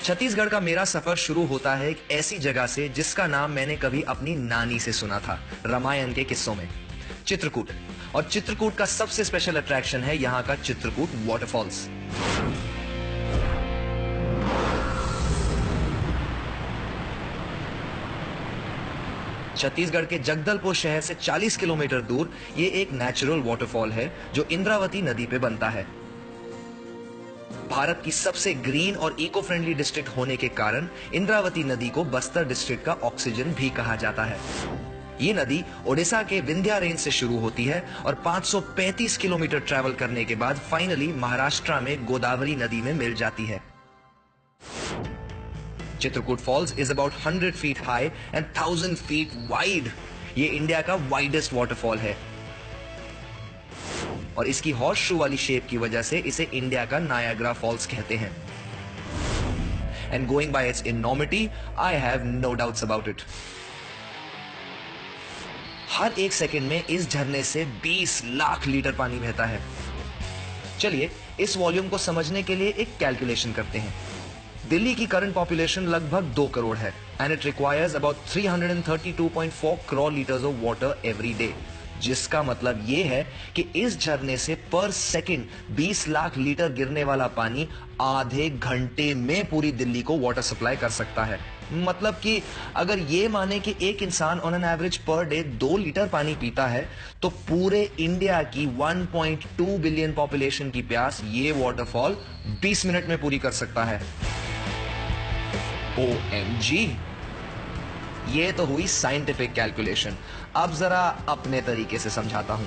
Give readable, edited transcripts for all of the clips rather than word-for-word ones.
छत्तीसगढ़ का मेरा सफर शुरू होता है एक ऐसी जगह से जिसका नाम मैंने कभी अपनी नानी से सुना था, रामायण के किस्सों में, चित्रकूट। और चित्रकूट का सबसे स्पेशल अट्रैक्शन है यहाँ का चित्रकूट वाटरफॉल्स। छत्तीसगढ़ के जगदलपुर शहर से 40 किलोमीटर दूर ये एक नेचुरल वाटरफॉल है जो इंद्रावती नदी पे बनता है। भारत की सबसे ग्रीन और इको फ्रेंडली डिस्ट्रिक्ट होने के कारण इंद्रावती नदी को बस्तर डिस्ट्रिक्ट का ऑक्सीजन भी कहा जाता है। ये नदी ओडिशा के विंध्या रेंज से शुरू होती है और 535 किलोमीटर ट्रैवल करने के बाद फाइनली महाराष्ट्र में गोदावरी नदी में मिल जाती है। Chitrakoot falls is about 100 feet high and 1000 feet wide. ये इंडिया का वाइडेस्ट वाटरफॉल है और इसकी हॉर्स शू वाली शेप की वजह से इसे इंडिया का नायाग्रा फॉल्स कहते हैं। And going by its enormity, I have no doubts about it. हर एक सेकंड में इस झरने से 20 लाख लीटर पानी बहता है। चलिए इस वॉल्यूम को समझने के लिए एक कैलकुलेशन करते हैं। दिल्ली की करंट पॉपुलेशन लगभग 2 करोड़ है and it requires about 332.4 crore litres of water every day, जिसका मतलब यह है कि इस झरने से पर सेकंड 20 लाख लीटर गिरने वाला पानी आधे घंटे में पूरी दिल्ली को वाटर सप्लाई कर सकता है। मतलब कि अगर ये माने कि एक इंसान on an average per day 2 litre पानी पीता है तो पूरे इंडिया की 1.2 बिलियन पॉपुलेशन की प्यास ये वाटरफॉल 20 मिनट में पूरी कर सकता है। OMG! ये तो हुई साइंटिफिक कैलकुलेशन। अब जरा अपने तरीके से समझाता हूं।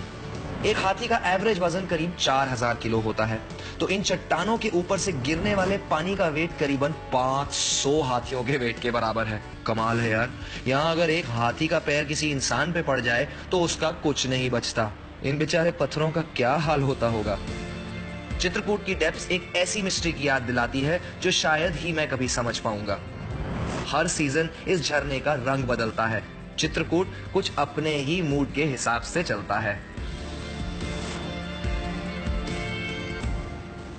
एक हाथी का एवरेज वजन करीब 4000 किलो होता है, तो इन चट्टानों के ऊपर से गिरने वाले पानी का वेट करीबन 500 हाथियों के वेट के बराबर है। कमाल है यार। यहां अगर एक हाथी का पैर किसी इंसान पे पड़ जाए तो उसका कुछ नहीं बचता। इन बेचारे पत्थरों का क्या हाल होता होगा। चित्रकूट की डेप्थ एक ऐसी मिस्ट्री की याद दिलाती है जो शायद ही मैं कभी समझ पाऊंगा। हर सीजन इस झरने का रंग बदलता है। चित्रकूट कुछ अपने ही मूड के हिसाब से चलता है।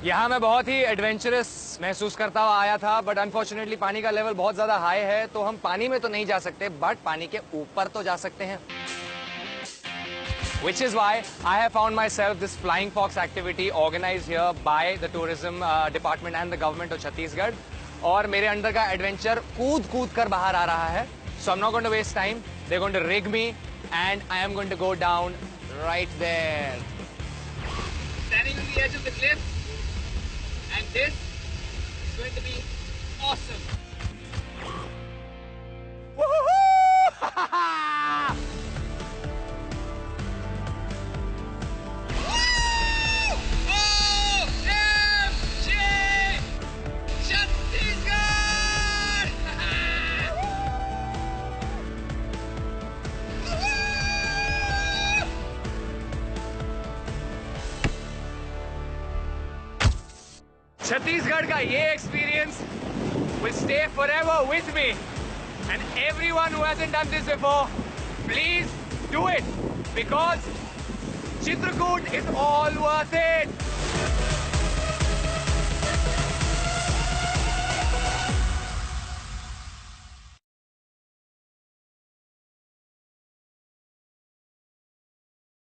यहाँ मैं बहुत ही एडवेंचरस महसूस करता हुआ आया था, बट अनफॉर्चुनेटली पानी का लेवल बहुत ज्यादा हाई है, तो हम पानी में तो नहीं जा सकते, बट पानी के ऊपर तो जा सकते हैं। Which is why I have found myself this flying fox activity organized here by the tourism department and the government of Chhattisgarh. और मेरे अंदर का एडवेंचर कूद कूद कर बाहर आ रहा है। So I'm not going to waste time. They're going to rig me and I am going to go down right there. Standing on the edge of the cliff, and this is going to be awesome. Woohoo! Chhattisgarh का ये experience will stay forever with me, and everyone who hasn't done this before, please do it, because Chitrakoot is all worth it.